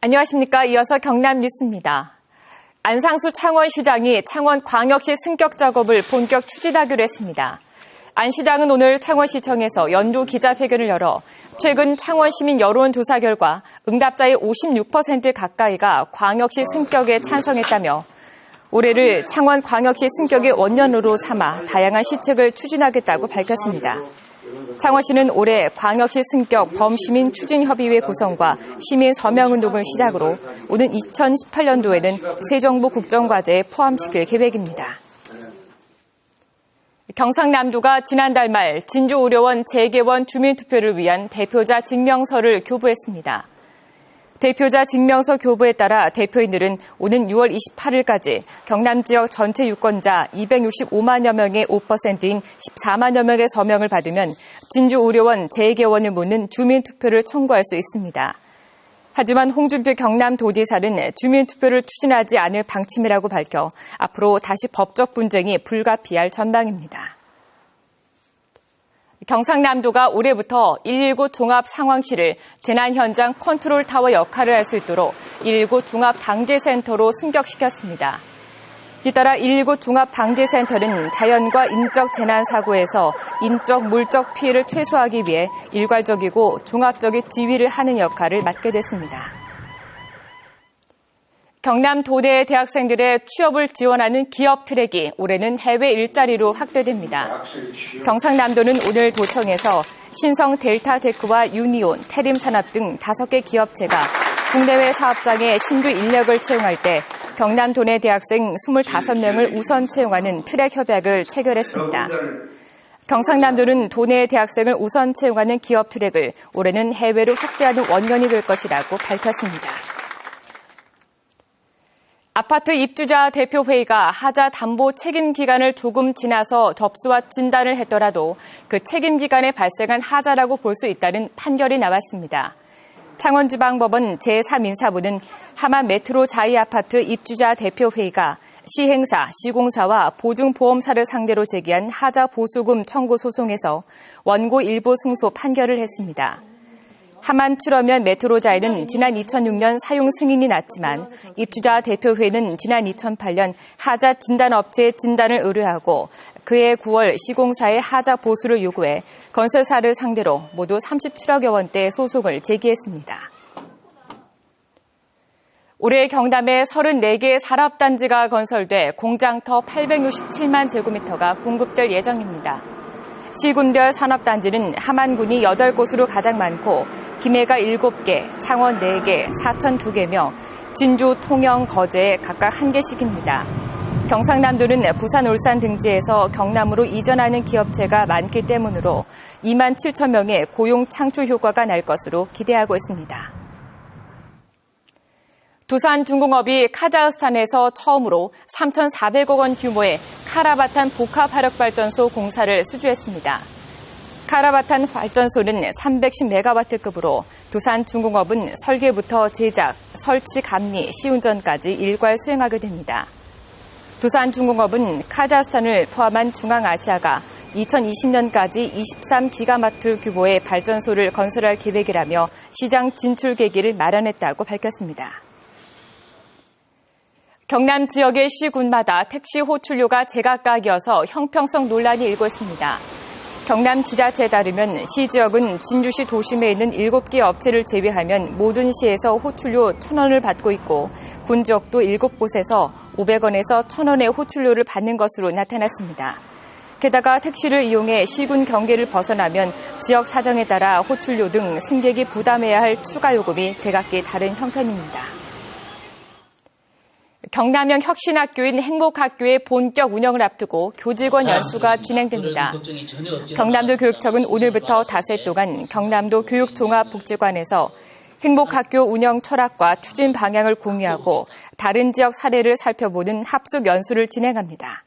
안녕하십니까. 이어서 경남 뉴스입니다. 안상수 창원시장이 창원광역시 승격 작업을 본격 추진하기로 했습니다. 안 시장은 오늘 창원시청에서 연도 기자회견을 열어 최근 창원시민 여론조사 결과 응답자의 56% 가까이가 광역시 승격에 찬성했다며 올해를 창원광역시 승격의 원년으로 삼아 다양한 시책을 추진하겠다고 밝혔습니다. 창원시는 올해 광역시 승격 범시민 추진협의회 구성과 시민 서명운동을 시작으로 오는 2018년도에는 새 정부 국정과제에 포함시킬 계획입니다. 경상남도가 지난달 말 진주의료원 재개원 주민투표를 위한 대표자 증명서를 교부했습니다. 대표자 증명서 교부에 따라 대표인들은 오는 6월 28일까지 경남 지역 전체 유권자 265만여 명의 5%인 14만여 명의 서명을 받으면 진주의료원 재개원을 묻는 주민투표를 청구할 수 있습니다. 하지만 홍준표 경남도지사는 주민투표를 추진하지 않을 방침이라고 밝혀 앞으로 다시 법적 분쟁이 불가피할 전망입니다. 경상남도가 올해부터 119 종합상황실을 재난 현장 컨트롤 타워 역할을 할 수 있도록 119 종합방재센터로 승격시켰습니다. 이따라 119 종합방재센터는 자연과 인적 재난사고에서 인적, 물적 피해를 최소화하기 위해 일괄적이고 종합적인 지휘를 하는 역할을 맡게 됐습니다. 경남 도내 대학생들의 취업을 지원하는 기업 트랙이 올해는 해외 일자리로 확대됩니다. 경상남도는 오늘 도청에서 신성 델타테크와 유니온, 태림산업 등 5개 기업체가 국내외 사업장에 신규 인력을 채용할 때 경남 도내 대학생 25명을 우선 채용하는 트랙 협약을 체결했습니다. 경상남도는 도내 대학생을 우선 채용하는 기업 트랙을 올해는 해외로 확대하는 원년이 될 것이라고 밝혔습니다. 아파트 입주자 대표회의가 하자 담보 책임 기간을 조금 지나서 접수와 진단을 했더라도 그 책임 기간에 발생한 하자라고 볼 수 있다는 판결이 나왔습니다. 창원지방법원 제3인사부는 하만 메트로 자이아파트 입주자 대표회의가 시행사, 시공사와 보증보험사를 상대로 제기한 하자 보수금 청구 소송에서 원고 일부 승소 판결을 했습니다. 하만 7호면 메트로자이는 지난 2006년 사용 승인이 났지만 입주자 대표회는 지난 2008년 하자 진단업체에 진단을 의뢰하고 그해 9월 시공사의 하자 보수를 요구해 건설사를 상대로 모두 37억여 원대의 소송을 제기했습니다. 올해 경남에 34개의 산업단지가 건설돼 공장터 867만 제곱미터가 공급될 예정입니다. 시군별 산업단지는 함안군이 8곳으로 가장 많고 김해가 7개, 창원 4개, 사천 2개며 진주, 통영, 거제 각각 1개씩입니다. 경상남도는 부산, 울산 등지에서 경남으로 이전하는 기업체가 많기 때문으로 2만 7천 명의 고용 창출 효과가 날 것으로 기대하고 있습니다. 두산중공업이 카자흐스탄에서 처음으로 3,400억 원 규모의 카라바탄 복합화력발전소 공사를 수주했습니다. 카라바탄 발전소는 310메가와트급으로 두산중공업은 설계부터 제작, 설치, 감리, 시운전까지 일괄 수행하게 됩니다. 두산중공업은 카자흐스탄을 포함한 중앙아시아가 2020년까지 23기가와트 규모의 발전소를 건설할 계획이라며 시장 진출 계기를 마련했다고 밝혔습니다. 경남 지역의 시군마다 택시 호출료가 제각각이어서 형평성 논란이 일고 있습니다. 경남 지자체에 따르면 시 지역은 진주시 도심에 있는 7개 업체를 제외하면 모든 시에서 호출료 1,000원을 받고 있고 군 지역도 7곳에서 500원에서 1,000원의 호출료를 받는 것으로 나타났습니다. 게다가 택시를 이용해 시군 경계를 벗어나면 지역 사정에 따라 호출료 등 승객이 부담해야 할 추가 요금이 제각기 다른 형편입니다. 경남형 혁신학교인 행복학교의 본격 운영을 앞두고 교직원 연수가 진행됩니다. 경남도 교육청은 오늘부터 닷새 동안 경남도 교육종합복지관에서 행복학교 운영 철학과 추진 방향을 공유하고 다른 지역 사례를 살펴보는 합숙 연수를 진행합니다.